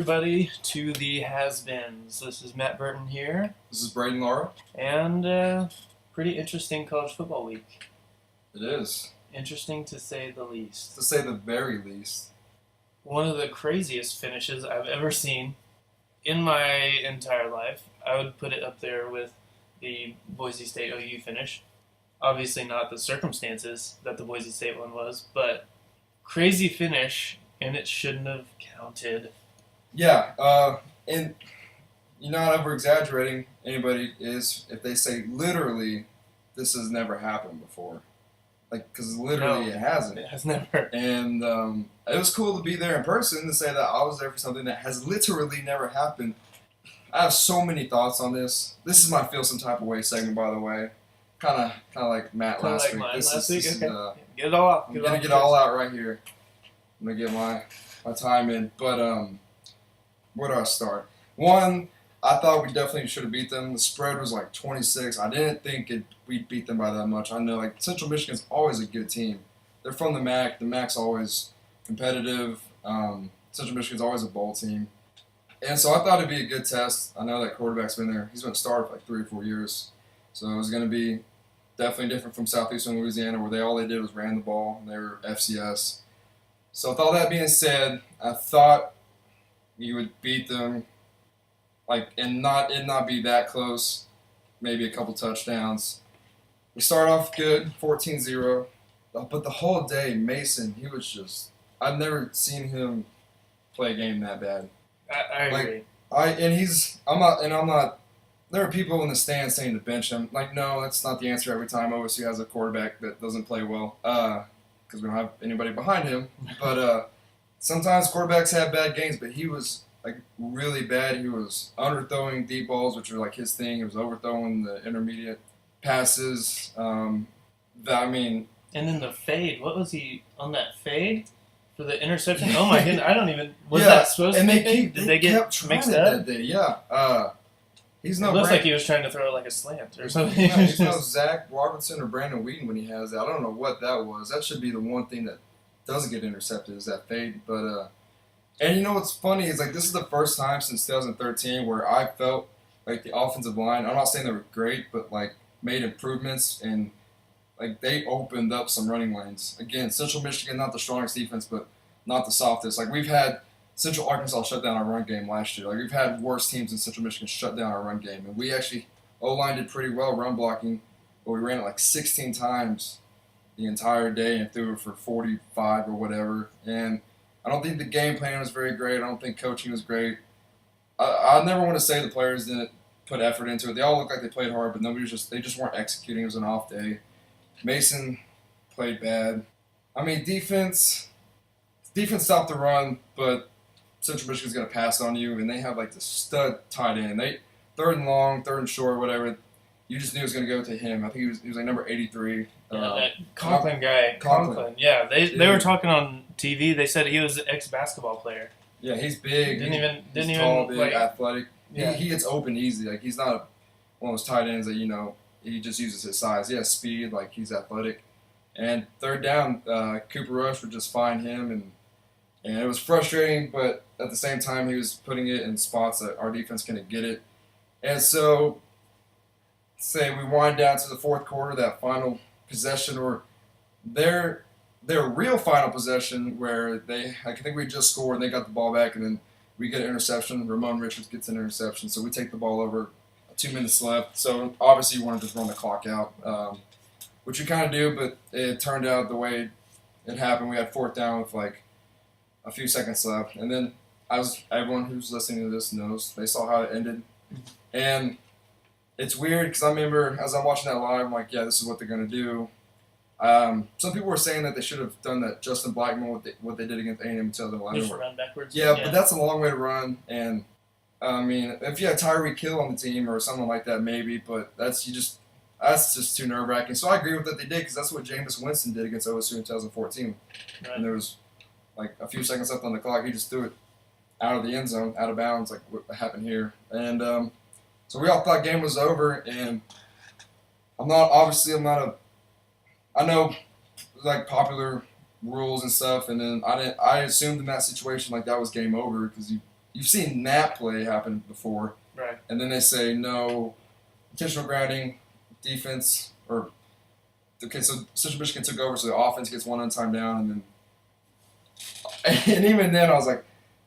everybody, to the Has-Beens. This is Matt Burton here, This is Braden Laura. and pretty interesting college football week. It is, Interesting to say the least. to say the very least. One of the craziest finishes I've ever seen in my entire life. I would put it up there with the Boise State OU finish. Obviously not the circumstances that the Boise State one was, but crazy finish, and it shouldn't have counted. Yeah, and you're not over-exaggerating. Anybody is if they say literally, this has never happened before. Like, because literally it hasn't. It has never. And it was cool to be there in person to say that I was there for something that has literally never happened. I have so many thoughts on this. This is my Feel Some Type of Way segment, by the way. Kind of like Matt Kinda last like week. mine This last is, week? this is, Okay. Get it all out. I'm going to get it all out right here. I'm going to get my time in. But where do I start? One, I thought we definitely should have beat them. The spread was like 26. I didn't think we'd beat them by that much. I know like Central Michigan's always a good team. They're from the MAC. The MAC's always competitive. Central Michigan's always a bowl team. And so I thought it'd be a good test. I know that quarterback's been there. He's been started for like 3 or 4 years. So it was going to be definitely different from Southeastern Louisiana, where all they did was ran the ball, and they were FCS. So with all that being said, I thought we would beat them, and not be that close, maybe a couple touchdowns. We start off good, 14-0, but the whole day, Mason, he was just, I've never seen him play a game that bad. I agree. I'm not. There are people in the stands saying to bench him. Like, no, that's not the answer every time OSU has a quarterback that doesn't play well, because we don't have anybody behind him. But sometimes quarterbacks have bad games, but he was like really bad. He was underthrowing deep balls, which are like his thing. He was overthrowing the intermediate passes. And then the fade. What was he on that fade for the interception? Oh my goodness! I don't even. Was that supposed to be fade? Did they get mixed up? That day. Yeah. He's no. It looks like he was trying to throw like a slant or something. He's no Zach Robertson or Brandon Whedon when he has that. I don't know what that was. That should be the one thing that doesn't get intercepted is that fade. But and you know what's funny is like this is the first time since 2013 where I felt like the offensive line. I'm not saying they were great, but like made improvements and like they opened up some running lanes. Again, Central Michigan not the strongest defense, but not the softest. Like we've had Central Arkansas shut down our run game last year. Like we've had worse teams in Central Michigan shut down our run game, and we actually O-line did pretty well run blocking, but we ran it like 16 times the entire day and threw it for 45 or whatever. And I don't think the game plan was very great. I don't think coaching was great. I never want to say the players didn't put effort into it. They all looked like they played hard, but they just weren't executing. It was an off day. Mason played bad. Defense stopped the run, but Central Michigan's going to pass on you, and they have like the stud tight end. They third and long, third and short, whatever. You just knew it was going to go to him. I think he was like number 83. Yeah, that Conklin guy. Conklin. Yeah, they were talking on TV. They said he was an ex-basketball player. Yeah, he's big. He's tall, big, athletic. Yeah. He gets open easy. Like he's not one of those tight ends that he just uses his size. He has speed. Like he's athletic. And third down, Cooper Rush would just find him and it was frustrating, but at the same time, he was putting it in spots that our defense couldn't get it. And so, say we wind down to the fourth quarter, that final possession, or their real final possession, where I think we just scored and they got the ball back, and then we get an interception. Ramon Richards gets an interception, so we take the ball over. 2 minutes left, so obviously you want to just run the clock out, which we kind of do, but it turned out the way it happened. We had fourth down with like a few seconds left, and then everyone who's listening to this knows they saw how it ended, and it's weird because I remember as I'm watching that live, I'm like, yeah, this is what they're gonna do. Some people were saying that they should have done that Justin Blackmon what they did against A&M in 2011. Just run backwards. Yeah, but that's a long way to run, and if you had Tyreek Hill on the team or someone like that, maybe, but that's just too nerve-wracking. So I agree with what they did because that's what Jameis Winston did against OSU in 2014, Right. and there was like a few seconds left on the clock. He just threw it out of the end zone, out of bounds, like what happened here. And so we all thought game was over. And I know like popular rules and stuff. And then I assumed in that situation like that was game over because you you've seen that play happen before, Right. and then they say no intentional grounding, defense, or okay, so Central Michigan took over, so the offense gets one on-time down, and even then I was like,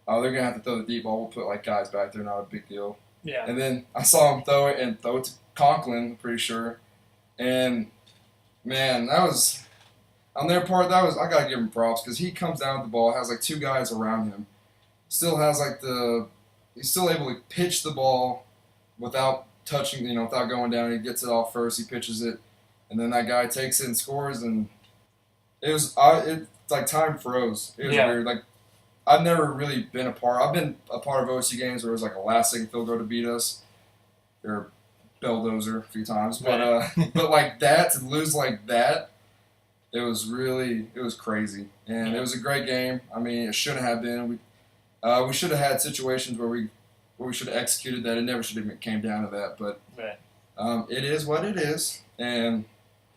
oh, they're gonna have to throw the deep ball. We'll put like guys back there, not a big deal. Yeah. And then I saw him throw it to Conklin, pretty sure, and man, that was on their part. I gotta give him props because he comes down with the ball, has like two guys around him, still has like he's still able to pitch the ball without touching, without going down. He gets it off first, he pitches it, and then that guy takes it and scores. And it's like time froze. It was weird. Like I've never really been a part. I've been a part of OSU games where it was like a last second field goal to beat us, or Belldozer a few times, but but like that, to lose like that, it was crazy, and it was a great game. I mean, it shouldn't have been. We should have had situations where we should have executed that. It never should have came down to that, but it is what it is, and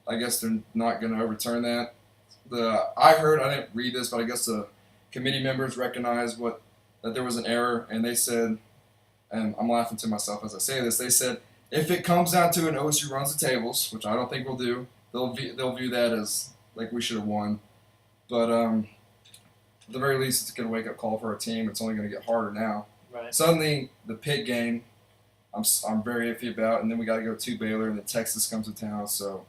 I guess they're not going to overturn that. I didn't read this, but I guess the committee members recognized that there was an error, and they said, and I'm laughing to myself as I say this, they said, if it comes down to an OSU runs the tables, which I don't think we'll do, they'll view that as like we should have won. But at the very least, it's a good wake-up call for our team. It's only going to get harder now. Right. Suddenly, the Pitt game, I'm very iffy about, and then we got to go to Baylor, and then Texas comes to town. So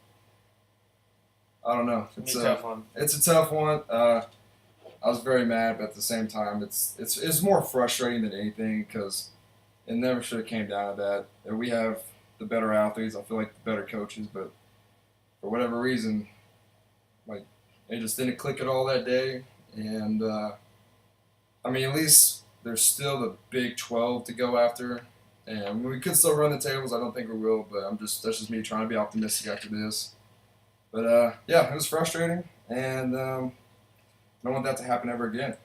I don't know. It's a tough one. It's a tough one. I was very mad, but at the same time, it's more frustrating than anything because it never should have came down to that. And we have the better athletes. I feel like the better coaches, but for whatever reason, like it just didn't click at all that day. And I mean, at least there's still the Big 12 to go after, and we could still run the tables. I don't think we will, but that's just me trying to be optimistic after this. But yeah, it was frustrating, and I don't want that to happen ever again.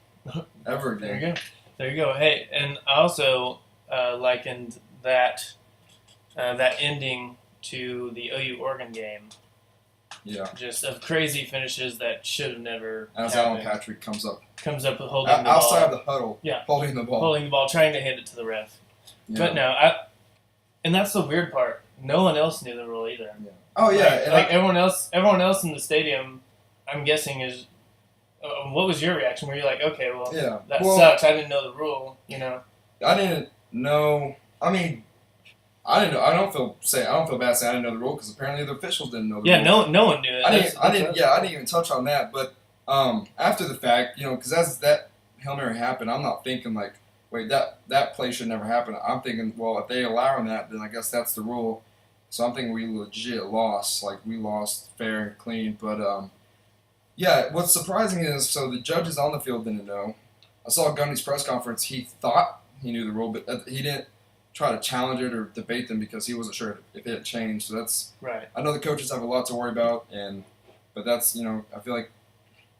Ever again. There you go. Hey, and I also likened that ending to the OU Oregon game. Yeah. Just of crazy finishes that should have never As happened. Alan Patrick comes up holding the ball. outside of the huddle. Yeah. Holding the ball, trying to hand it to the ref. Yeah. But no, and that's the weird part. No one else knew the rule either. Yeah. Oh yeah. Like everyone else in the stadium, I'm guessing is. What was your reaction? Were you like, okay, well, that sucks. I didn't know the rule. I didn't know. I mean, I didn't know. I don't feel bad saying I didn't know the rule because apparently the officials didn't know the rule. Yeah, no one knew it. I didn't even touch on that. But after the fact, because as that Hail Mary happened, I'm not thinking like, wait, that play should never happen. I'm thinking, well, if they allow that, then I guess that's the rule. So I'm thinking we legit lost. Like we lost fair and clean. But yeah, what's surprising is so the judges on the field didn't know. I saw Gundy's press conference. He thought he knew the rule, but he didn't try to challenge it or debate them because he wasn't sure if it had changed. So that's right. I know the coaches have a lot to worry about, but that's I feel like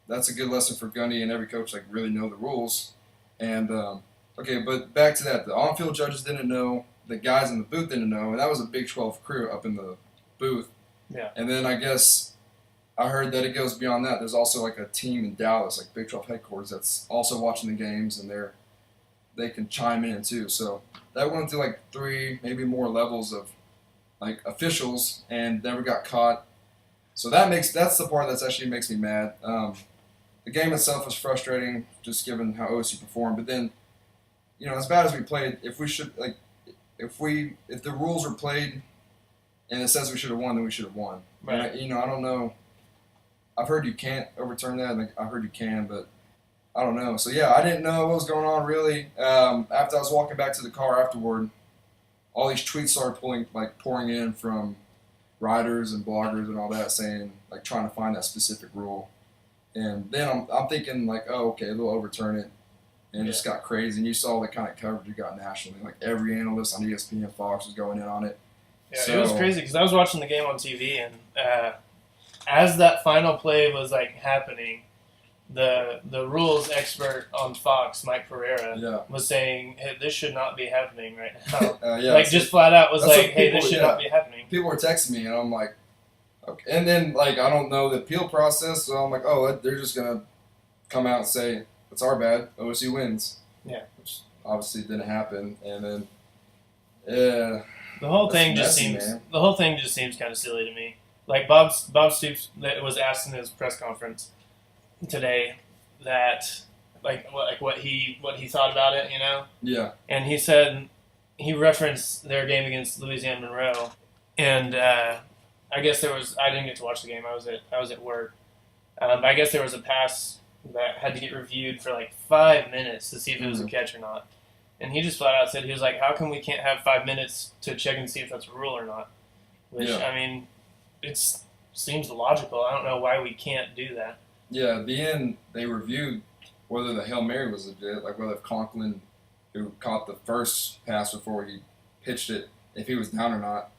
that's a good lesson for Gundy and every coach, like really know the rules. And okay, but back to that, the on-field judges didn't know, the guys in the booth didn't know, and that was a Big 12 crew up in the booth. Yeah. And then I guess I heard that it goes beyond that. There's also like a team in Dallas, like Big 12 headquarters, that's also watching the games, and they can chime in too. So that went through like 3, maybe more levels of like officials and never got caught. So that's the part that actually makes me mad. The game itself was frustrating, just given how OSU performed. But then, as bad as we played, if the rules were played and it says we should have won, then we should have won. Right. And I don't know. I've heard you can't overturn that. And I heard you can, but I don't know. So yeah, I didn't know what was going on really. After I was walking back to the car afterward, all these tweets started pouring in from writers and bloggers and all that, saying like trying to find that specific rule. And then I'm thinking like, oh, okay, they'll overturn it, and it just got crazy. And you saw the kind of coverage you got nationally. Like every analyst on ESPN, Fox was going in on it. Yeah, so, it was crazy because I was watching the game on TV, and as that final play was like happening, the rules expert on Fox, Mike Pereira, was saying, "Hey, this should not be happening right now." Just flat out was like, "Hey, this should not be happening." People were texting me, and I'm like, okay. And then like I don't know the appeal process, so I'm like, oh, they're just gonna come out and say it's our bad. OSU wins. Yeah, which obviously didn't happen, and then yeah, The whole that's thing just messy, seems man. the whole thing just seems kind of silly to me. Like Bob Stoops that was asked in his press conference today that what he thought about it, Yeah, and he said he referenced their game against Louisiana Monroe, and I guess I didn't get to watch the game. I was at work. But I guess there was a pass that had to get reviewed for like 5 minutes to see if it was a catch or not. And he just flat out said, he was like, how come we can't have 5 minutes to check and see if that's a rule or not? Which, yeah, I mean, it seems logical. I don't know why we can't do that. yeah. At the end, they reviewed whether the Hail Mary was legit, like whether Conklin, who caught the first pass before he pitched it, if he was down or not.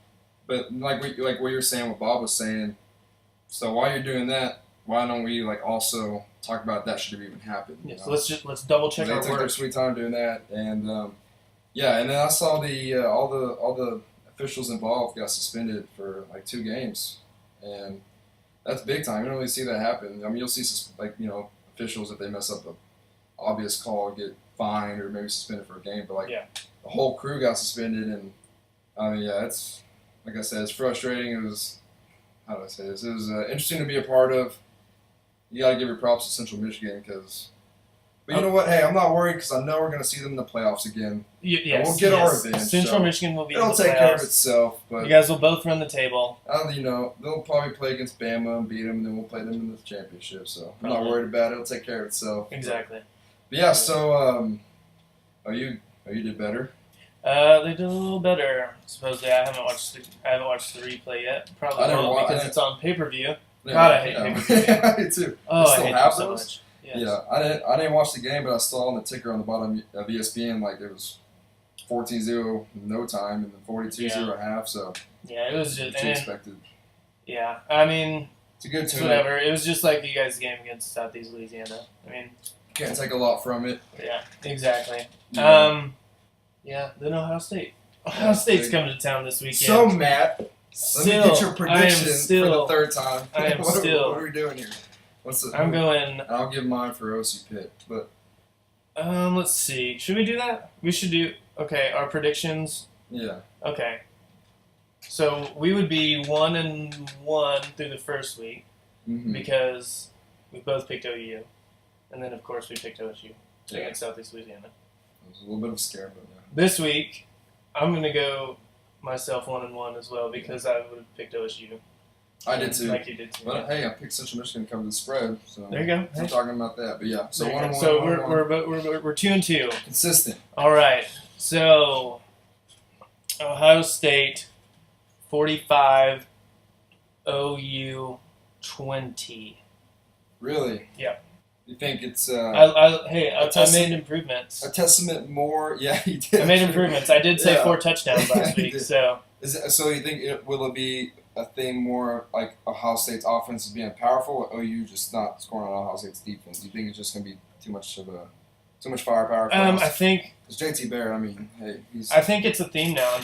But like what you're saying, what Bob was saying. So while you're doing that, why don't we like also talk about that should have even happened? Yeah, so let's double check They our took their work. sweet time doing that, and yeah, and then I saw the all the officials involved got suspended for like 2 games, and that's big time. You don't really see that happen. I mean, you'll see officials if they mess up an obvious call get fined or maybe suspended for a game, but like Yeah. the whole crew got suspended, and I mean, yeah, it's like I said, it's frustrating. It was how do I say this? It was interesting to be a part of. You got to give your props to Central Michigan because. But you know what? Hey, I'm not worried because I know we're going to see them in the playoffs again. Yes, we'll get our yes. revenge. Central so Michigan will be in it'll the take care of playoffs. itself. But You guys will both run the table. they'll probably play against Bama and beat them, and then we'll play them in the championship. So I'm not Probably. worried about it. It'll take care of itself. Exactly. But yeah. So you did better. They did a little better. Supposedly, I haven't watched the replay yet. Probably I didn't won't wa- I because didn't- it's on pay-per-view. Yeah, God, I hate yeah. pay-per-view. I do too. Oh, They I still hate have them so those? much. Yes. Yeah, I didn't watch the game, but I saw on the ticker on the bottom of ESPN like it was 14-0 no time and then 42-0 at half. So Yeah, it was just. what you expected. Yeah, I mean, It's a good it's tune. whatever. It was just like you guys' game against Southeast Louisiana. I mean, Can't take a lot from it. yeah, exactly. Yeah. Then Ohio State. Ohio State's big. coming to town this weekend. So Matt, let still, me get your I am prediction still. for the third time. I am what, still- What are we doing here? I'm going. I'll give mine for OSU Pitt, but Let's see. Should we do that? We should do. Okay, our predictions. yeah, Okay. So we would be 1-1 through the first week mm-hmm. because we both picked OU, and then of course we picked OSU Yeah. against Southeast Louisiana. It was a little bit of a scare, but yeah. This week, I'm gonna go myself 1-1 as well because I would have picked OSU. I did too. Like you did too. But hey, I picked Central Michigan to cover the spread, so There you go. I'm talking about that. But yeah, so There you 1-1. go. So 1-1. we're 2-2. Consistent. All right. So Ohio State 45, OU 20. Really? Yeah. You think it's I made improvements. a testament more? Yeah, you did. I made improvements. I did say Yeah. 4 touchdowns last You week. did. So So you think will it be a thing more like Ohio State's offense is being powerful, or OU just not scoring on Ohio State's defense? Do you think it's just going to be too much firepower? For I us? think Because JT Barrett, I mean, hey, he's I think it's a theme now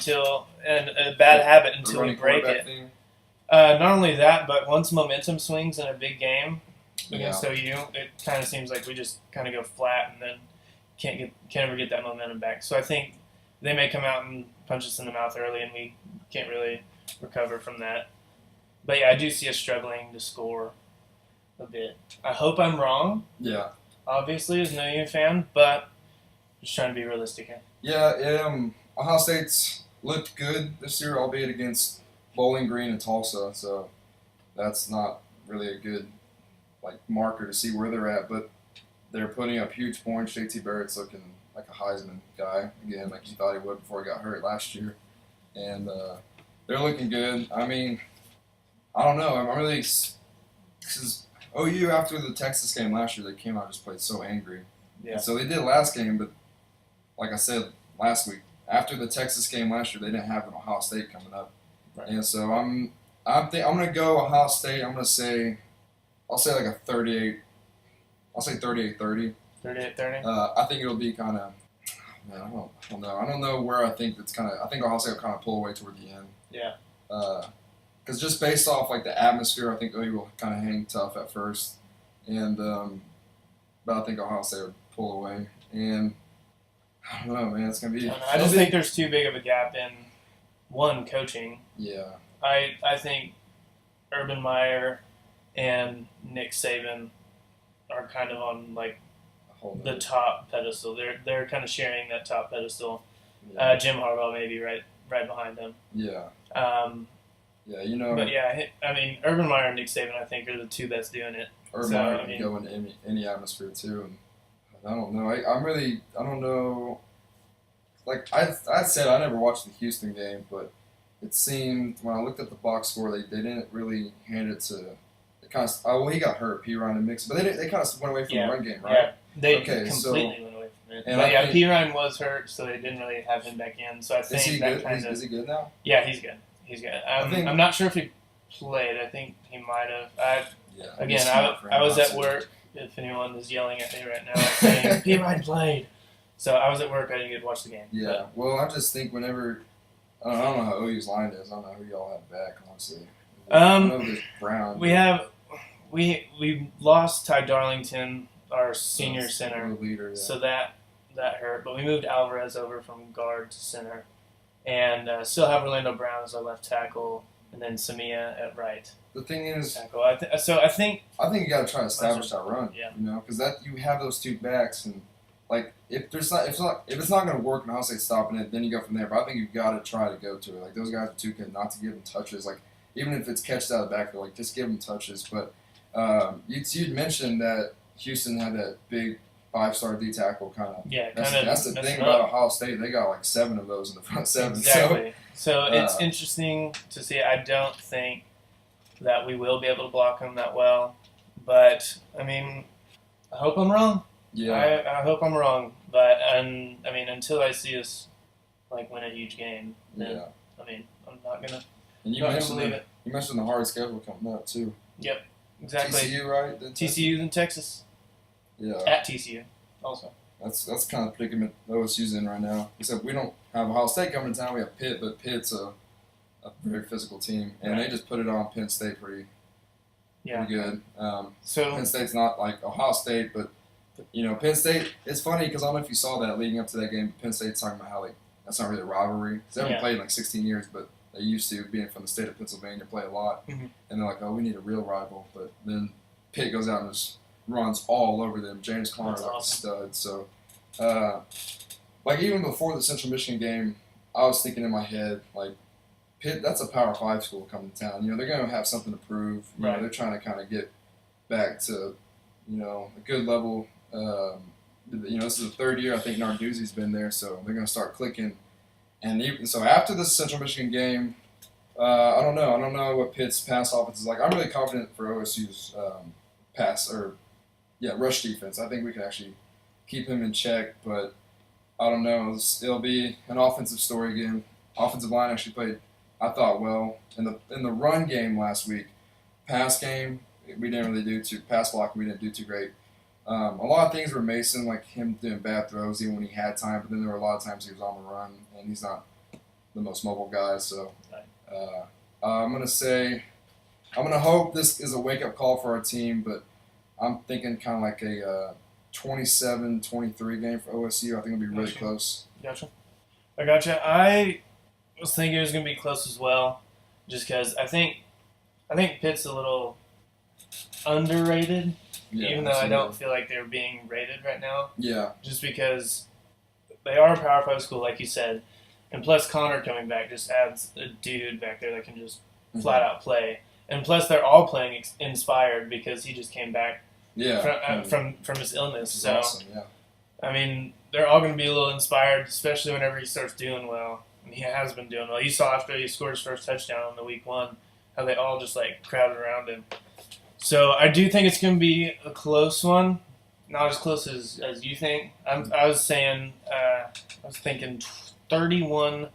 and a bad habit the until we running break quarterback it. thing. Not only that, but once momentum swings in a big game against Yeah. OU, it kind of seems like we just kind of go flat and then can't ever get that momentum back. So I think they may come out and punch us in the mouth early, and we can't really recover from that. But yeah, I do see us struggling to score a bit. I hope I'm wrong, Yeah, obviously, as an OU fan, but just trying to be realistic here. yeah. Ohio State's looked good this year, albeit against Bowling Green and Tulsa. So that's not really a good marker to see where they're at. But they're putting up huge points. JT Barrett's looking like a Heisman guy again, like he thought he would before he got hurt last year, and they're looking good. I mean, I don't know. I'm really because OU after the Texas game last year, they came out and just played so angry. Yeah. And so they did last game, but like I said last week, after the Texas game last year, they didn't have an Ohio State coming up, Right. and so I'm gonna go Ohio State. I'll say like a 38. I'll say 38-30. 38-30? I think it'll be kind of. Man, I don't know. I don't know where I think it's kind of. I think Ohio State will kind of pull away toward the end. Yeah. Because just based off the atmosphere, I think OU will kind of hang tough at first, and but I think Ohio State would pull away. And I don't know, man. It's gonna be. I just think there's too big of a gap in one coaching. Yeah. I think Urban Meyer and Nick Saban are kind of on like the top pedestal. They're kind of sharing that top pedestal. Yeah. Jim Harbaugh maybe right behind them. Yeah. Yeah, But yeah, I mean, Urban Meyer and Nick Saban, I think, are the two that's doing it. Urban Meyer can go into any atmosphere too, and I don't know. I don't know. Like I said, I never watched the Houston game, but it seemed when I looked at the box score, they didn't really hand it to. He got hurt, P. Ryan and Mix, but they kind of went away from the run game, right? Yeah, they completely went away from it. But yeah, P. Ryan was hurt, so they didn't really have him back in. So I think is he good now? Yeah, he's good. He's good. I'm not sure if he played. I think he might have. I was at work. If anyone is yelling at me right now, saying P. Ryan played. So I was at work. I didn't get to watch the game. Yeah. Well, I just think whenever I don't know how OU's line is. I don't know who y'all have back. Honestly. I know there's Brown. We lost Ty Darlington, our senior center, leader, so that hurt. But we moved Alvarez over from guard to center, and still have Orlando Brown as our left tackle, and then Samia at right. The thing is, tackle. I think you got to try to establish that run. Yeah. Because that you have those two backs, and like if it's not going to work and Ohio State's stopping it, then you go from there. But I think you've got to try to go to it. Like those guys are too good not to give them touches. Like even if it's catched out of the backfield, like just give them touches. But you'd mentioned that Houston had that big 5-star D tackle kind of. Yeah, that's the thing about Ohio State. They got like 7 of those in the front 7. Exactly. So it's interesting to see. I don't think that we will be able to block them that well, but I mean, I hope I'm wrong. Yeah. I hope I'm wrong, but I mean, until I see us like win a huge game, then I mean, I'm not gonna. And you mentioned the hard schedule coming up too. Yep, exactly. TCU, right? TCU in Texas. Yeah. At TCU, also. That's kind of the predicament OSU's in right now. Except we don't have Ohio State coming to town. We have Pitt, but Pitt's a very physical team, and they just put it on Penn State pretty good. So Penn State's not like Ohio State, but Penn State. It's funny because I don't know if you saw that leading up to that game. Penn State's talking about how like that's not really a rivalry. They haven't played in like 16 years, but they used to, being from the state of Pennsylvania, play a lot. Mm-hmm. And they're like, oh, we need a real rival. But then Pitt goes out and just runs all over them. James Conner like a stud. So, like even before the Central Michigan game, I was thinking in my head like. Pitt, that's a Power 5 school coming to town. They're going to have something to prove. They're trying to kind of get back to, a good level. This is the 3rd year I think Narduzzi's been there, so they're going to start clicking. And so after this Central Michigan game, I don't know. I don't know what Pitt's pass offense is like. I'm really confident for OSU's rush defense. I think we can actually keep him in check, but I don't know. It'll be an offensive story again. Offensive line actually played, I thought, well in the run game last week. Pass game, we didn't really do too. Pass blocking, we didn't do too great. A lot of things were Mason, like him doing bad throws even when he had time. But then there were a lot of times he was on the run, and he's not the most mobile guy. So I'm gonna hope this is a wake up call for our team. But I'm thinking kind of like a 27-23 game for OSU. I think it'll be really close. Gotcha. I gotcha. I was thinking it was going to be close as well, just because I think Pitt's a little underrated, even though I don't feel like they're being rated right now. Yeah. Just because they are a Power 5 school, like you said, and plus Connor coming back just adds a dude back there that can just flat out play, and plus they're all playing inspired because he just came back from his illness. So awesome, yeah. I mean, they're all going to be a little inspired, especially whenever he starts doing well. And he has been doing well. You saw after he scored his first touchdown in the week 1 how they all just like crowded around him. So I do think it's going to be a close one, not as close as you think. I was thinking 31-20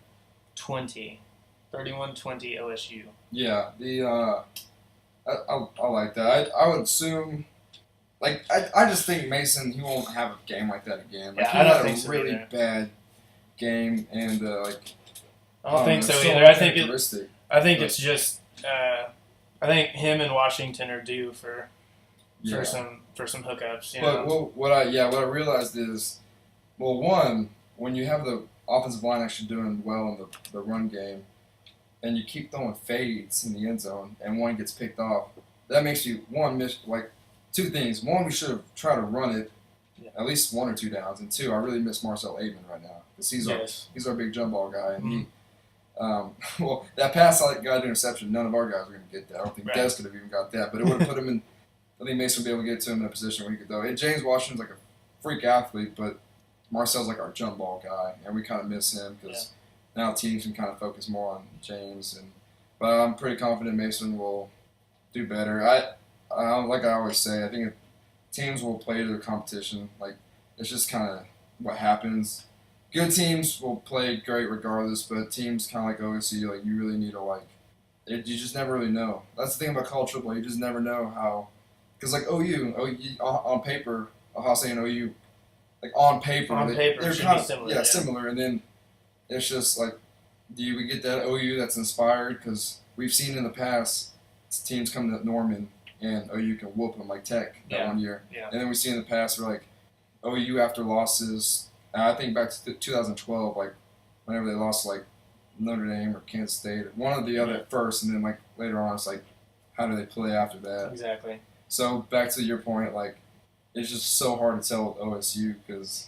OSU. Yeah, I like that. I would assume. Like, I just think Mason, he won't have a game like that again. Like, I don't think he so had a really either. bad game, and, I don't think so either. I think it's just, I think him and Washington are due for some hookups. But what I realized is, well, one, when you have the offensive line actually doing well in the run game, and you keep throwing fades in the end zone, and one gets picked off, that makes you miss two things. One, we should have tried to run it at least 1 or 2 downs, and two, I really miss Marcel Aitman right now because he's our big jump ball guy, and he. Well, that pass got an interception. None of our guys were going to get that. I don't think Des could have even got that, but it would have put him in. I think Mason would be able to get to him in a position where he could throw. And James Washington's like a freak athlete, but Marcel's like our jump ball guy, and we kind of miss him because now teams can kind of focus more on James. But I'm pretty confident Mason will do better. Like I always say, I think teams will play to their competition. Like it's just kind of what happens. Good teams will play great regardless, but teams kind of like OSU, like you really need to you just never really know. That's the thing about college football. You just never know how, because like OU on paper, Ohio State and OU, like on paper, they're kind of similar, similar, and then it's just like, do we get that OU that's inspired? Because we've seen in the past teams come to Norman and OU can whoop them like Tech that 1 year, and then we see in the past where like OU after losses. I think back to 2012, like whenever they lost like Notre Dame or Kansas State, one or the other at first, and then like later on, it's like, how do they play after that? Exactly. So back to your point, like it's just so hard to tell with OSU because,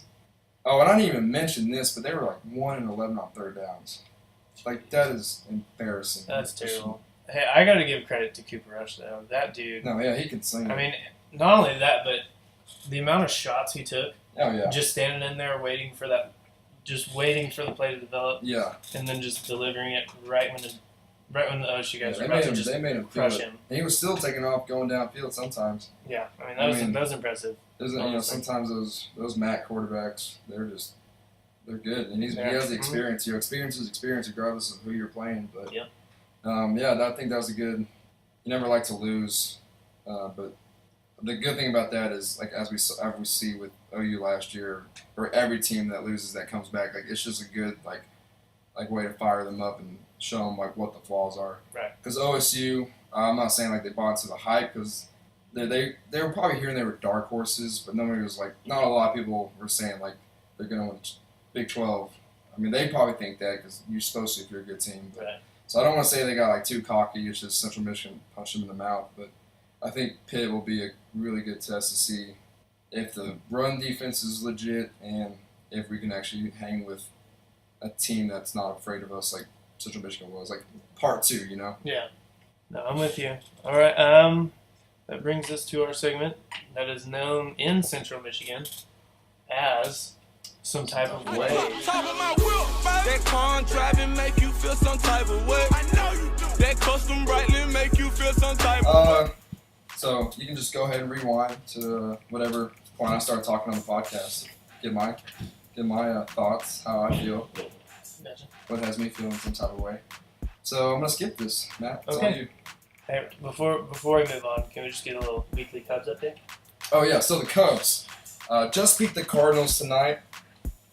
and I didn't even mention this, but they were like 1-11 on third downs. Like that is embarrassing. That's terrible. Hey, I got to give credit to Cooper Rush though. That dude. No, yeah, he can sling. I mean, not only that, but the amount of shots he took. Oh, yeah. Just standing in there waiting for the play to develop. Yeah. And then just delivering it right when the OSU guys were about to just they made him crush him. And he was still taking off going downfield sometimes. Yeah, I mean that was impressive. Sometimes those MAC quarterbacks, they're good, and he has the experience. Experience is experience regardless of who you're playing. But I think that was a good. You never like to lose, but. The good thing about that is, like as we see with OU last year, or every team that loses that comes back, like it's just a good like way to fire them up and show them like what the flaws are. Right. Because OSU, I'm not saying like they bought into the hype because they were probably hearing they were dark horses, but nobody was like not a lot of people were saying like they're gonna win Big 12. I mean they probably think that because you're supposed to if you're a good team. But, so I don't want to say they got like too cocky. It's just Central Michigan punched them in the mouth, but. I think Pitt will be a really good test to see if the run defense is legit and if we can actually hang with a team that's not afraid of us like Central Michigan was, like part 2, you know? Yeah. No, I'm with you. All right. That brings us to our segment that is known in Central Michigan as some type of way. That car driving make you feel some type of way. I know you do. That custom brightly make you feel some type of way. So you can just go ahead and rewind to whatever point I start talking on the podcast. Get my thoughts, how I feel, what has me feeling some type of way. So I'm gonna skip this, Matt. It's on you. Hey, before we move on, can we just get a little weekly Cubs update? Oh yeah, so the Cubs just beat the Cardinals tonight,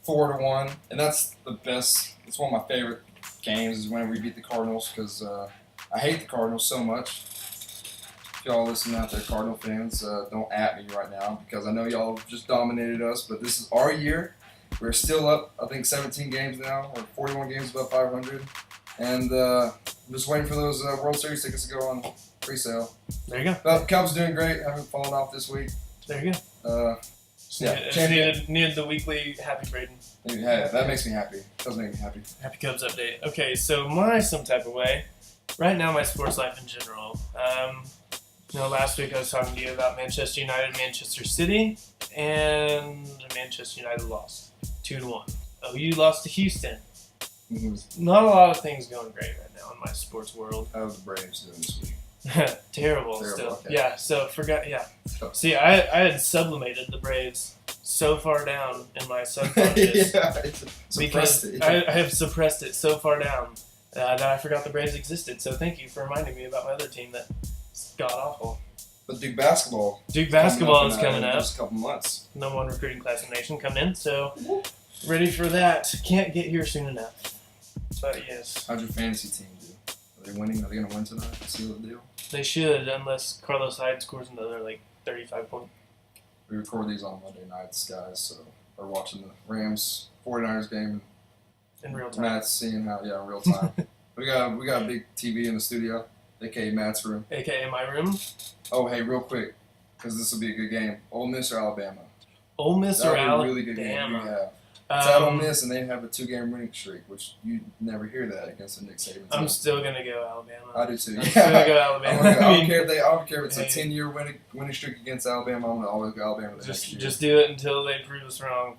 4-1, and that's the best. It's one of my favorite games is when we beat the Cardinals because I hate the Cardinals so much. If y'all listen out there, Cardinal fans, don't at me right now because I know y'all just dominated us, but this is our year. We're still up, I think, 17 games now, or 41 games above 500. And I'm just waiting for those World Series tickets to go on pre-sale. There you go. But Cubs doing great. Haven't fallen off this week. There you go. Needed the weekly happy Braden. Yeah, that makes me happy. Does make me happy. Happy Cubs update. Okay, so my some type of way. Right now, my sports life in general. Last week I was talking to you about Manchester United, Manchester City, and Manchester United lost 2-1. OU lost to Houston. Mm-hmm. Not a lot of things going great right now in my sports world. How was the Braves doing this week? Terrible still. Okay. Yeah, so forgot. Yeah. See, I had sublimated the Braves so far down in my subconscious because I have suppressed it so far down that I forgot the Braves existed. So thank you for reminding me about my other team that's god awful. But Duke basketball. Duke basketball is coming up. Just a couple months. No one recruiting class in the nation coming in, so ready for that. Can't get here soon enough. But yes. How'd your fantasy team do? Are they winning? Are they going to win tonight? Seal the deal? They should, unless Carlos Hyde scores another 35 points. We record these on Monday nights, guys. So we're watching the Rams 49ers game. In real time. Matt's seeing how, in real time. we got a big TV in the studio, aka Matt's room. AKA my room. Oh, hey, real quick, because this will be a good game. Ole Miss or Alabama? Ole Miss That or would be a Alabama? really good game you have. It's at Ole Miss, and they have a 2-game winning streak, which you never hear that against the Nick Saban team. I'm still gonna go Alabama. I do too. I'm still gonna go Alabama. I don't care if it's a 10-year winning streak against Alabama. I'm gonna always go Alabama the next year. Just do it until they prove us wrong.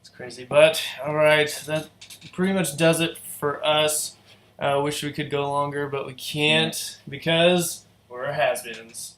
It's crazy, but all right, that pretty much does it for us. Wish we could go longer, but we can't because we're has-beens.